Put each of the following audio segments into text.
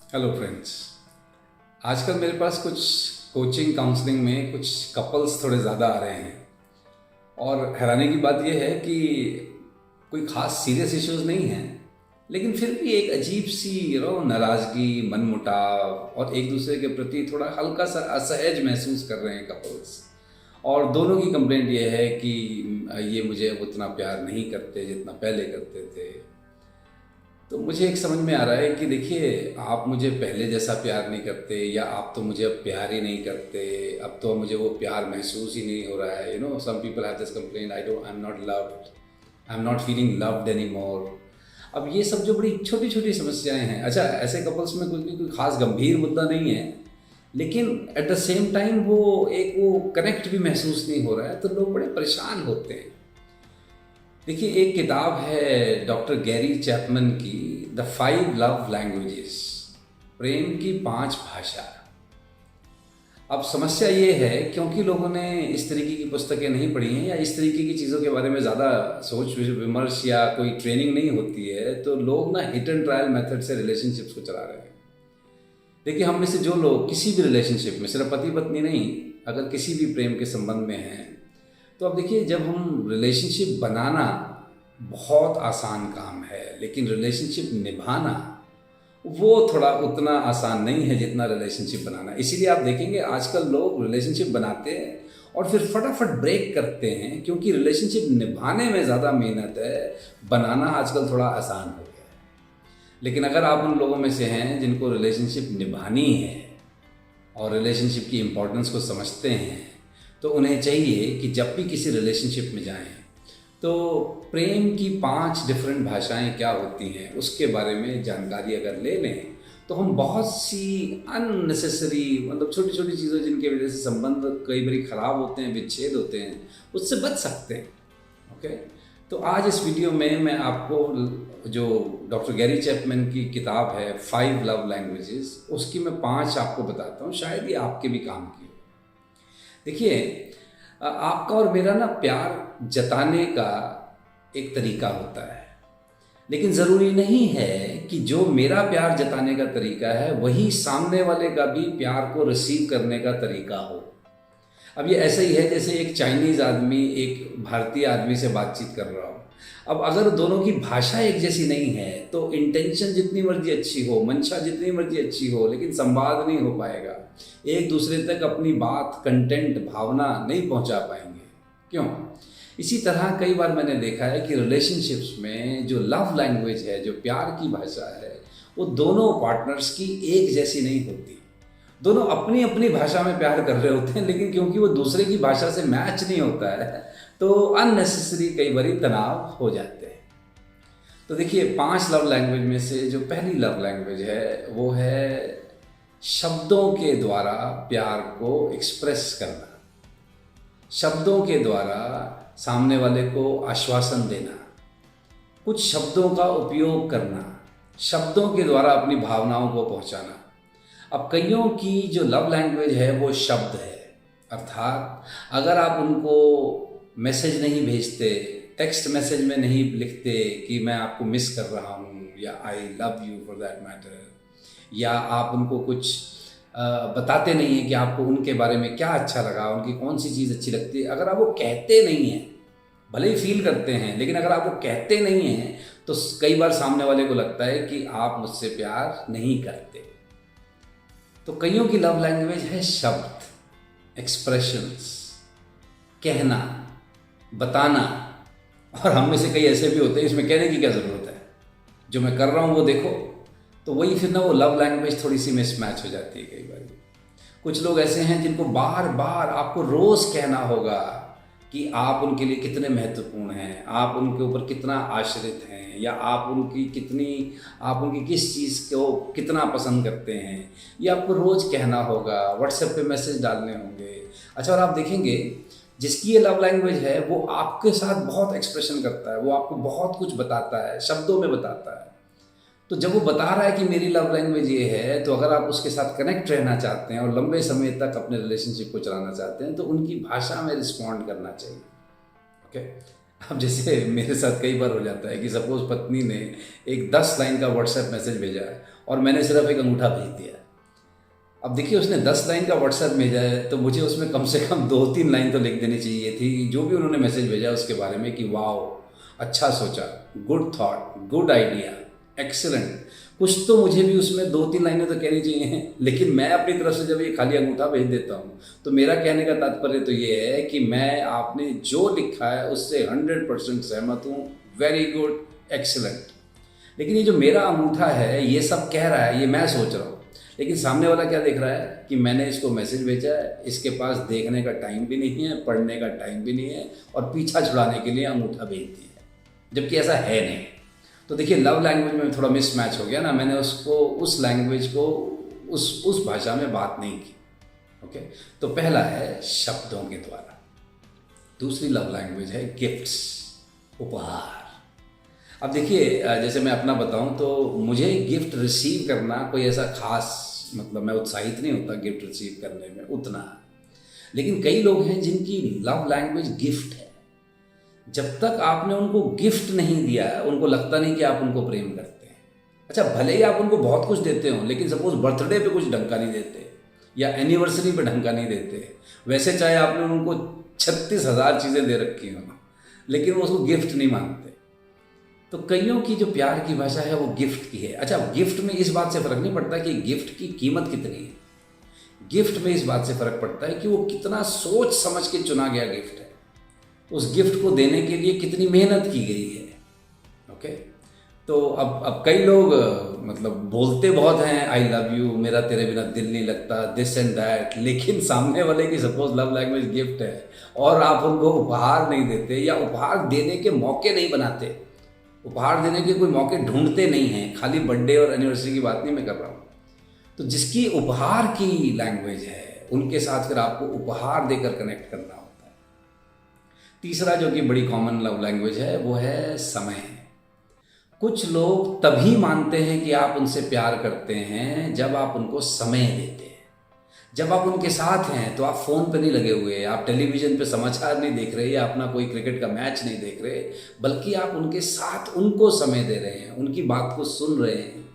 Hello friends. आजकल मेरे पास कुछ कोचिंग काउंसलिंग में कुछ कपल्स थोड़े ज़्यादा आ रहे हैं और हैरानी की बात यह है कि कोई ख़ास सीरियस इश्यूज नहीं हैं, लेकिन फिर भी एक अजीब सी नाराज़गी, मनमुटाव और एक दूसरे के प्रति थोड़ा हल्का सा असहज महसूस कर रहे हैं कपल्स। और दोनों की कंप्लेंट ये है कि ये मुझे अब उतना प्यार नहीं करते जितना पहले करते थे। तो मुझे एक समझ में आ रहा है कि देखिए, आप मुझे पहले जैसा प्यार नहीं करते, या आप तो मुझे अब प्यार ही नहीं करते, अब तो मुझे वो प्यार महसूस ही नहीं हो रहा है। Some people have this complaint, I am not loved, I am not feeling loved any more. अब ये सब जो बड़ी छोटी छोटी समस्याएं हैं, अच्छा ऐसे कपल्स में कोई खास गंभीर मुद्दा नहीं है, लेकिन एट द सेम टाइम वो कनेक्ट भी महसूस नहीं हो रहा है, तो लोग बड़े परेशान होते हैं। देखिए, एक किताब है डॉक्टर गैरी चैपमैन की, द 5 लव लैंग्वेजेस, प्रेम की 5 भाषा। अब समस्या ये है, क्योंकि लोगों ने इस तरीके की पुस्तकें नहीं पढ़ी हैं या इस तरीके की चीज़ों के बारे में ज़्यादा सोच विमर्श या कोई ट्रेनिंग नहीं होती है, तो लोग ना हिट एंड ट्रायल मेथड से रिलेशनशिप्स को चला रहे हैं। देखिए, हम में से जो लोग किसी भी रिलेशनशिप में, सिर्फ पति पत्नी नहीं, अगर किसी भी प्रेम के संबंध में हैं, तो अब देखिए, जब हम रिलेशनशिप बनाना बहुत आसान काम है, लेकिन रिलेशनशिप निभाना वो थोड़ा उतना आसान नहीं है जितना रिलेशनशिप बनाना। इसीलिए आप देखेंगे आजकल लोग रिलेशनशिप बनाते हैं और फिर फटाफट ब्रेक करते हैं, क्योंकि रिलेशनशिप निभाने में ज़्यादा मेहनत है, बनाना आजकल थोड़ा आसान हो गया है। लेकिन अगर आप उन लोगों में से हैं जिनको रिलेशनशिप निभानी है और रिलेशनशिप की इम्पोर्टेंस को समझते हैं, तो उन्हें चाहिए कि जब भी किसी रिलेशनशिप में जाएं, तो प्रेम की 5 डिफरेंट भाषाएं क्या होती हैं उसके बारे में जानकारी अगर ले लें, तो हम बहुत सी अननेसेसरी, मतलब छोटी छोटी चीज़ों जिनकी वजह से संबंध कई बार खराब होते हैं, विच्छेद होते हैं, उससे बच सकते हैं। ओके, तो आज इस वीडियो में मैं आपको जो डॉक्टर गैरी चैपमैन की किताब है 5 लव लैंग्वेजेस, उसकी मैं 5 आपको बताता हूँ, शायद ये आपके भी काम की हो। देखिए, आपका और मेरा ना प्यार जताने का एक तरीका होता है, लेकिन ज़रूरी नहीं है कि जो मेरा प्यार जताने का तरीका है वही सामने वाले का भी प्यार को रिसीव करने का तरीका हो। अब ये ऐसा ही है जैसे एक चाइनीज़ आदमी एक भारतीय आदमी से बातचीत कर रहा हो। अब अगर दोनों की भाषा एक जैसी नहीं है, तो इंटेंशन जितनी मर्जी अच्छी हो, मंशा जितनी मर्जी अच्छी हो, लेकिन संवाद नहीं हो पाएगा, एक दूसरे तक अपनी बात, कंटेंट, भावना नहीं पहुंचा पाएंगे। क्यों? इसी तरह कई बार मैंने देखा है कि रिलेशनशिप्स में जो लव लैंग्वेज है, जो प्यार की भाषा है, वो दोनों पार्टनर्स की एक जैसी नहीं होती। दोनों अपनी अपनी भाषा में प्यार कर रहे होते हैं, लेकिन क्योंकि वो दूसरे की भाषा से मैच नहीं होता है, तो अननेसेसरी कई बार तनाव हो जाते हैं। तो देखिए, 5 लव लैंग्वेज में से जो पहली लव लैंग्वेज है वो है शब्दों के द्वारा प्यार को एक्सप्रेस करना, शब्दों के द्वारा सामने वाले को आश्वासन देना, कुछ शब्दों का उपयोग करना, शब्दों के द्वारा अपनी भावनाओं को पहुंचाना। अब कईयों की जो लव लैंग्वेज है वो शब्द है, अर्थात अगर आप उनको मैसेज नहीं भेजते, टेक्स्ट मैसेज में नहीं लिखते कि मैं आपको मिस कर रहा हूँ या I love you for that matter, या आप उनको कुछ बताते नहीं हैं कि आपको उनके बारे में क्या अच्छा लगा, उनकी कौन सी चीज़ अच्छी लगती है, अगर आप वो कहते नहीं हैं, भले ही फील करते हैं, लेकिन अगर आप वो कहते नहीं हैं, तो कई बार सामने वाले को लगता है कि आप मुझसे प्यार नहीं करते। तो कईयों की लव लैंग्वेज है शब्द, एक्सप्रेशंस, कहना, बताना। और हम में से कई ऐसे भी होते हैं, इसमें कहने की क्या ज़रूरत है, जो मैं कर रहा हूँ वो देखो। तो वही फिर ना वो लव लैंग्वेज थोड़ी सी मिसमैच हो जाती है कई बार। कुछ लोग ऐसे हैं जिनको बार बार आपको रोज़ कहना होगा कि आप उनके लिए कितने महत्वपूर्ण हैं, आप उनके ऊपर कितना आश्रित हैं, या आप उनकी किस चीज़ को कितना पसंद करते हैं, ये आपको रोज़ कहना होगा, व्हाट्सएप पे मैसेज डालने होंगे। अच्छा, और आप देखेंगे जिसकी ये लव लैंग्वेज है वो आपके साथ बहुत एक्सप्रेशन करता है, वो आपको बहुत कुछ बताता है, शब्दों में बताता है। तो जब वो बता रहा है कि मेरी लव लैंग्वेज ये है, तो अगर आप उसके साथ कनेक्ट रहना चाहते हैं और लंबे समय तक अपने रिलेशनशिप को चलाना चाहते हैं, तो उनकी भाषा में रिस्पॉन्ड करना चाहिए। ओके, अब जैसे मेरे साथ कई बार हो जाता है कि सपोज पत्नी ने एक 10 लाइन का व्हाट्सएप मैसेज भेजा है और मैंने सिर्फ एक अंगूठा भेज दिया। अब देखिए उसने 10 लाइन का व्हाट्सएप भेजा है, तो मुझे उसमें कम से कम 2-3 लाइन तो लिख देनी चाहिए थी जो भी उन्होंने मैसेज भेजा उसके बारे में, कि वाह अच्छा सोचा, good thought, good idea, excellent. कुछ तो मुझे भी उसमें 2-3 लाइनें तो कहनी चाहिए। लेकिन मैं अपनी तरफ से जब ये खाली अंगूठा भेज देता हूँ, तो मेरा कहने का तात्पर्य तो ये है कि मैं आपने जो लिखा है उससे 100% सहमत हूँ, वेरी गुड, एक्सीलेंट। लेकिन ये जो मेरा अंगूठा है ये सब कह रहा है, ये मैं सोच रहा हूँ, लेकिन सामने वाला क्या देख रहा है कि मैंने इसको मैसेज भेजा है, इसके पास देखने का टाइम भी नहीं है, पढ़ने का टाइम भी नहीं है, और पीछा छुड़ाने के लिए अंगूठा भेज दिया है, जबकि ऐसा है नहीं। तो देखिए लव लैंग्वेज में थोड़ा मिसमैच हो गया ना, मैंने उसको उस लैंग्वेज को उस भाषा में बात नहीं की। ओके, तो पहला है शब्दों के द्वारा। दूसरी लव लैंग्वेज है गिफ्ट्स, उपहार। अब देखिए जैसे मैं अपना बताऊं तो मुझे गिफ्ट रिसीव करना कोई ऐसा खास, मतलब मैं उत्साहित नहीं होता गिफ्ट रिसीव करने में उतना। लेकिन कई लोग हैं जिनकी लव लैंग्वेज गिफ्ट है। जब तक आपने उनको गिफ्ट नहीं दिया उनको लगता नहीं कि आप उनको प्रेम करते हैं। अच्छा, भले ही आप उनको बहुत कुछ देते हो, लेकिन सपोज बर्थडे पे कुछ ढंग का नहीं देते या एनिवर्सरी पे ढंग का नहीं देते, वैसे चाहे आपने उनको 36,000 चीज़ें दे रखी हो, लेकिन वो उसको गिफ्ट नहीं मानते। तो कईयों की जो प्यार की भाषा है वो गिफ्ट की है। अच्छा, गिफ्ट में इस बात से फ़र्क नहीं पड़ता कि गिफ्ट की कीमत कितनी है, गिफ्ट में इस बात से फ़र्क पड़ता है कि वो कितना सोच समझ के चुना गया गिफ्ट है, उस गिफ्ट को देने के लिए कितनी मेहनत की गई है। ओके, तो अब कई लोग मतलब बोलते बहुत हैं, आई लव यू, मेरा तेरे बिना दिल नहीं लगता, दिस एंड दैट, लेकिन सामने वाले की सपोज लव लैंग्वेज गिफ्ट है और आप उनको उपहार नहीं देते या उपहार देने के मौके नहीं बनाते, उपहार देने के कोई मौके ढूंढते नहीं हैं। खाली बर्थडे और एनिवर्सरी की बात नहीं मैं कर रहा हूँ। तो जिसकी उपहार की लैंग्वेज है उनके साथ फिर आपको उपहार देकर कनेक्ट करना होता है। तीसरा जो कि बड़ी कॉमन लव लैंग्वेज है वो है समय। कुछ लोग तभी मानते हैं कि आप उनसे प्यार करते हैं जब आप उनको समय देते हैं। जब आप उनके साथ हैं तो आप फ़ोन पे नहीं लगे हुए, आप टेलीविज़न पे समाचार नहीं देख रहे या अपना कोई क्रिकेट का मैच नहीं देख रहे, बल्कि आप उनके साथ उनको समय दे रहे हैं, उनकी बात को सुन रहे हैं,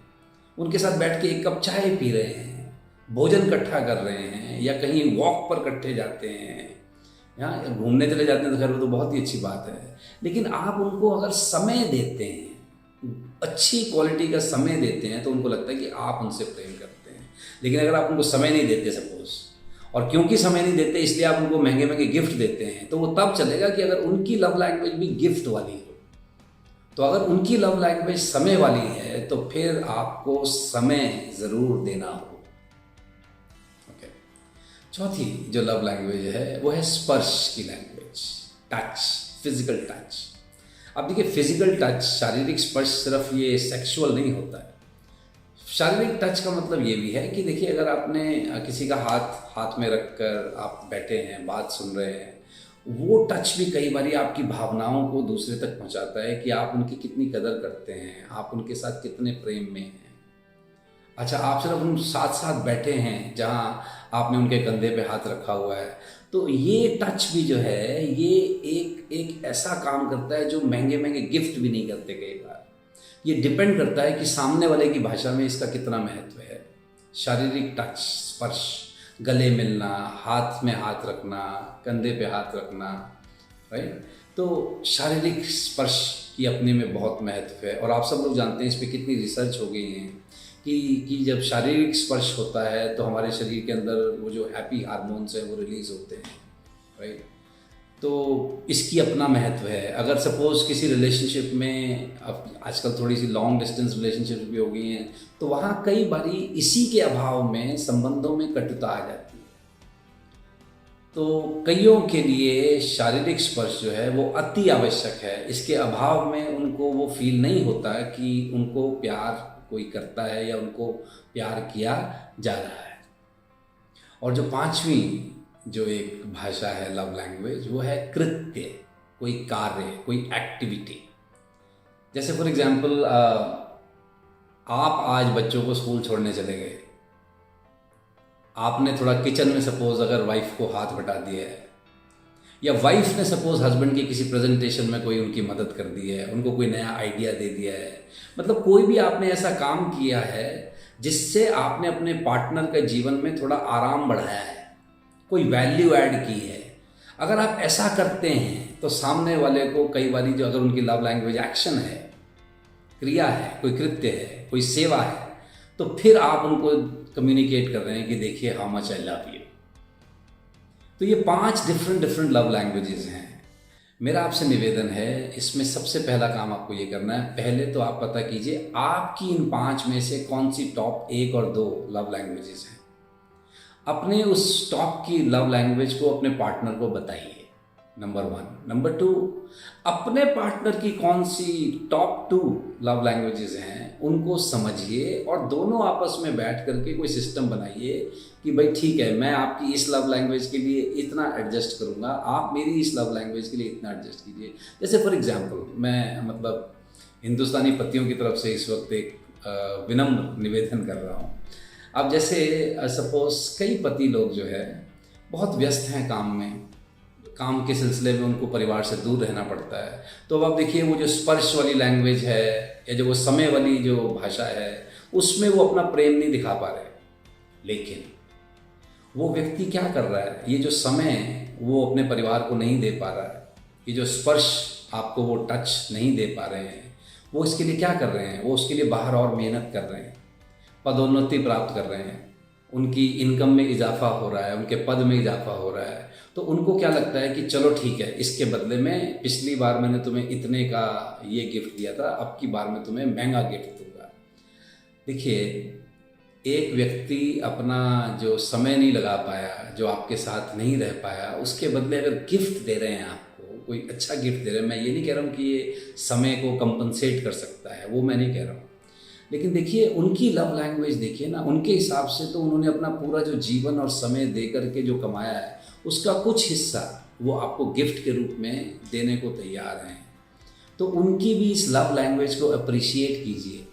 उनके साथ बैठ के एक कप चाय पी रहे हैं, भोजन इकट्ठा कर रहे हैं या कहीं वॉक पर इकट्ठे जाते हैं, यहाँ घूमने चले जाते हैं तो खैर वो तो बहुत ही अच्छी बात है। लेकिन आप उनको अगर समय देते हैं, अच्छी क्वालिटी का समय देते हैं, तो उनको लगता है कि आप उनसे प्रेम करते हैं। लेकिन अगर आप उनको समय नहीं देते सपोज, और क्योंकि समय नहीं देते इसलिए आप उनको महंगे महंगे गिफ्ट देते हैं, तो वो तब चलेगा कि अगर उनकी लव लैंग्वेज भी गिफ्ट वाली हो। तो अगर उनकी लव लैंग्वेज समय वाली है तो फिर आपको समय ज़रूर देना हो। ओके, चौथी जो लव लैंग्वेज है वो है स्पर्श की लैंग्वेज, टच, फिजिकल टच। अब देखिए फिजिकल टच, शारीरिक स्पर्श सिर्फ ये सेक्सुअल नहीं होता है। शारीरिक टच का मतलब ये भी है कि देखिए अगर आपने किसी का हाथ में रखकर आप बैठे हैं, बात सुन रहे हैं, वो टच भी कई बार आपकी भावनाओं को दूसरे तक पहुंचाता है कि आप उनकी कितनी कदर करते हैं, आप उनके साथ कितने प्रेम में हैं। अच्छा, आप सिर्फ उन साथ साथ बैठे हैं जहाँ आपने उनके कंधे पे हाथ रखा हुआ है, तो ये टच भी जो है ये एक ऐसा काम करता है जो महंगे महंगे गिफ्ट भी नहीं करते कई बार। ये डिपेंड करता है कि सामने वाले की भाषा में इसका कितना महत्व है। शारीरिक टच, स्पर्श, गले मिलना, हाथ में हाथ रखना, कंधे पे हाथ रखना, राइट। तो शारीरिक स्पर्श की अपने में बहुत महत्व है और आप सब लोग जानते हैं इस पर कितनी रिसर्च हो गई है कि जब शारीरिक स्पर्श होता है तो हमारे शरीर के अंदर वो जो हैप्पी हार्मोन्स हैं वो रिलीज़ होते हैं, राइट। तो इसकी अपना महत्व है। अगर सपोज़ किसी रिलेशनशिप में, अब आजकल थोड़ी सी लॉन्ग डिस्टेंस रिलेशनशिप भी हो गई हैं, तो वहाँ कई बारी इसी के अभाव में संबंधों में कटुता आ जाती है। तो कईयों के लिए शारीरिक स्पर्श जो है वो अति आवश्यक है। इसके अभाव में उनको वो फील नहीं होता कि उनको प्यार कोई करता है या उनको प्यार किया जा रहा है। और जो पांचवी जो एक भाषा है लव लैंग्वेज वो है कृत्य, कोई कार्य, कोई एक्टिविटी। जैसे फॉर एग्जांपल आप आज बच्चों को स्कूल छोड़ने चले गए, आपने थोड़ा किचन में सपोज अगर वाइफ को हाथ बटा दिया है, या वाइफ ने सपोज हस्बैंड की किसी प्रेजेंटेशन में कोई उनकी मदद कर दी है, उनको कोई नया आइडिया दे दिया है, मतलब कोई भी आपने ऐसा काम किया है जिससे आपने अपने पार्टनर के जीवन में थोड़ा आराम बढ़ाया है, कोई वैल्यू ऐड की है। अगर आप ऐसा करते हैं तो सामने वाले को कई बार जो अगर उनकी लव लैंग्वेज एक्शन है, क्रिया है, कोई कृत्य है, कोई सेवा है, तो फिर आप उनको कम्युनिकेट कर रहे हैं कि देखिए how much I love you. तो ये 5 डिफरेंट लव लैंग्वेजेस हैं। मेरा आपसे निवेदन है, इसमें सबसे पहला काम आपको ये करना है, पहले तो आप पता कीजिए आपकी इन 5 में से कौन सी टॉप 1 और 2 लव लैंग्वेजेस हैं। अपने उस टॉप की लव लैंग्वेज को अपने पार्टनर को बताइए, नंबर 1। नंबर 2, अपने पार्टनर की कौन सी टॉप 2 लव लैंग्वेजेस हैं उनको समझिए और दोनों आपस में बैठ करके कोई सिस्टम बनाइए कि भाई ठीक है, मैं आपकी इस लव लैंग्वेज के लिए इतना एडजस्ट करूँगा, आप मेरी इस लव लैंग्वेज के लिए इतना एडजस्ट कीजिए। जैसे फॉर एग्जांपल मैं मतलब हिंदुस्तानी पतियों की तरफ से इस वक्त एक विनम्र निवेदन कर रहा हूँ। अब जैसे सपोज कई पति लोग जो है बहुत व्यस्त हैं काम में, काम के सिलसिले में उनको परिवार से दूर रहना पड़ता है। तो अब आप देखिए वो जो स्पर्श वाली लैंग्वेज है या जो वो समय वाली जो भाषा है उसमें वो अपना प्रेम नहीं दिखा पा रहे, लेकिन वो व्यक्ति क्या कर रहा है, ये जो समय वो अपने परिवार को नहीं दे पा रहा है, ये जो स्पर्श आपको वो टच नहीं दे पा रहे हैं, वो इसके लिए क्या कर रहे हैं, वो उसके लिए बाहर और मेहनत कर रहे हैं, पदोन्नति प्राप्त कर रहे हैं, उनकी इनकम में इजाफा हो रहा है, उनके पद में इजाफा हो रहा है। तो उनको क्या लगता है कि चलो ठीक है, इसके बदले में पिछली बार मैंने तुम्हें इतने का ये गिफ्ट दिया था, अब की बार मैं तुम्हें महंगा गिफ्ट दूंगा। देखिए, एक व्यक्ति अपना जो समय नहीं लगा पाया, जो आपके साथ नहीं रह पाया, उसके बदले अगर गिफ्ट दे रहे हैं आपको, कोई अच्छा गिफ्ट दे रहे हैं, मैं ये नहीं कह रहा हूँ कि ये समय को कंपनसेट कर सकता है, वो मैं नहीं कह रहा हूँ, लेकिन देखिए उनकी लव लैंग्वेज देखिए ना, उनके हिसाब से तो उन्होंने अपना पूरा जो जीवन और समय दे करके जो कमाया है उसका कुछ हिस्सा वो आपको गिफ्ट के रूप में देने को तैयार हैं। तो उनकी भी इस लव लैंग्वेज को अप्रिशिएट कीजिए।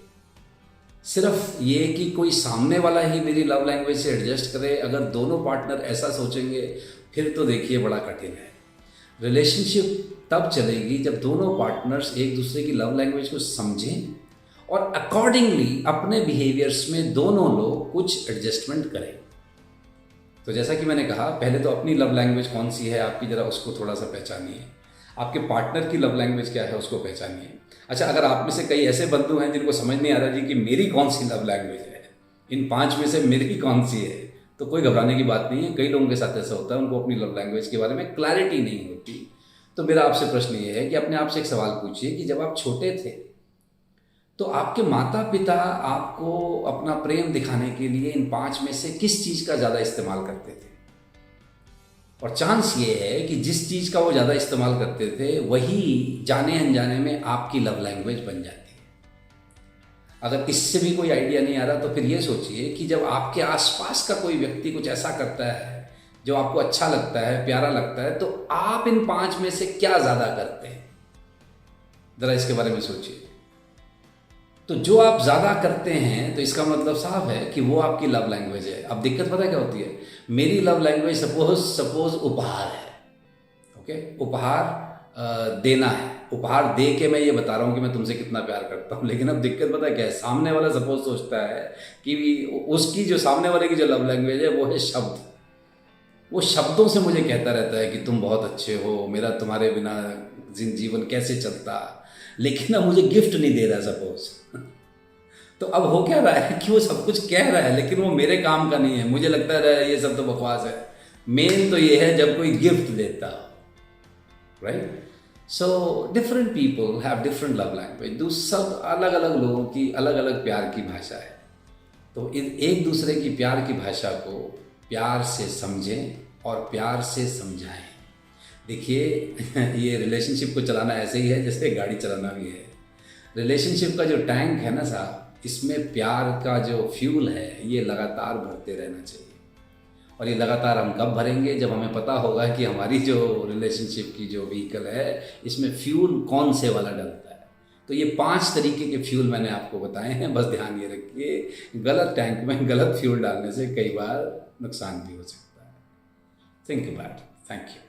सिर्फ ये कि कोई सामने वाला ही मेरी लव लैंग्वेज से एडजस्ट करे, अगर दोनों पार्टनर ऐसा सोचेंगे फिर तो देखिए बड़ा कठिन है। रिलेशनशिप तब चलेगी जब दोनों पार्टनर्स एक दूसरे की लव लैंग्वेज को समझें और अकॉर्डिंगली अपने बिहेवियर्स में दोनों लोग कुछ एडजस्टमेंट करें। तो जैसा कि मैंने कहा, पहले तो अपनी लव लैंग्वेज कौन सी है आपकी, ज़रा उसको थोड़ा सा पहचानिए। आपके पार्टनर की लव लैंग्वेज क्या है उसको पहचानिए। अच्छा, अगर आप में से कई ऐसे बंधु हैं जिनको समझ नहीं आ रहा जी कि मेरी कौन सी लव लैंग्वेज है, इन 5 में से मेरी कौन सी है, तो कोई घबराने की बात नहीं है। कई लोगों के साथ ऐसा होता है, उनको अपनी लव लैंग्वेज के बारे में क्लैरिटी नहीं होती। तो मेरा आपसे प्रश्न ये है कि अपने आप से एक सवाल पूछिए कि जब आप छोटे थे तो आपके माता पिता आपको अपना प्रेम दिखाने के लिए इन 5 में से किस चीज़ का ज़्यादा इस्तेमाल करते थे? और चांस ये है कि जिस चीज़ का वो ज़्यादा इस्तेमाल करते थे वही जाने अनजाने में आपकी लव लैंग्वेज बन जाती है। अगर इससे भी कोई आइडिया नहीं आ रहा तो फिर ये सोचिए कि जब आपके आसपास का कोई व्यक्ति कुछ ऐसा करता है जो आपको अच्छा लगता है, प्यारा लगता है, तो आप इन 5 में से क्या ज़्यादा करते हैं? ज़रा इसके बारे में सोचिए। तो जो आप ज़्यादा करते हैं तो इसका मतलब साफ है कि वो आपकी लव लैंग्वेज है। अब दिक्कत पता है क्या होती है? मेरी लव लैंग्वेज सपोज उपहार है, ओके, उपहार देना है, उपहार दे के मैं ये बता रहा हूँ कि मैं तुमसे कितना प्यार करता हूँ। लेकिन अब दिक्कत पता है क्या है? सामने वाला सपोज सोचता है कि उसकी जो सामने वाले की जो लव लैंग्वेज है वो है शब्द। वो शब्दों से मुझे कहता रहता है कि तुम बहुत अच्छे हो, मेरा तुम्हारे बिना जीवन कैसे चलता, लेकिन अब मुझे गिफ्ट नहीं दे रहा सपोज। तो अब हो क्या रहा है कि वो सब कुछ कह रहा है लेकिन वो मेरे काम का नहीं है। मुझे लगता है ये सब तो बकवास है। मेन तो ये है जब कोई गिफ्ट देता, right? So different people have different love language. सब अलग अलग लोगों की अलग अलग प्यार की भाषा है। तो एक दूसरे की प्यार की भाषा को प्यार से समझें और प्यार से समझाएं। देखिए ये रिलेशनशिप को चलाना ऐसे ही है जैसे गाड़ी चलाना भी है। रिलेशनशिप का जो टैंक है ना साहब, इसमें प्यार का जो फ्यूल है ये लगातार भरते रहना चाहिए। और ये लगातार हम कब भरेंगे? जब हमें पता होगा कि हमारी जो रिलेशनशिप की जो व्हीकल है इसमें फ्यूल कौन से वाला डलता है। तो ये 5 तरीके के फ्यूल मैंने आपको बताए हैं, बस ध्यान ये रखिए, गलत टैंक में गलत फ्यूल डालने से कई बार नुकसान भी हो सकता है। Think about it. Thank you.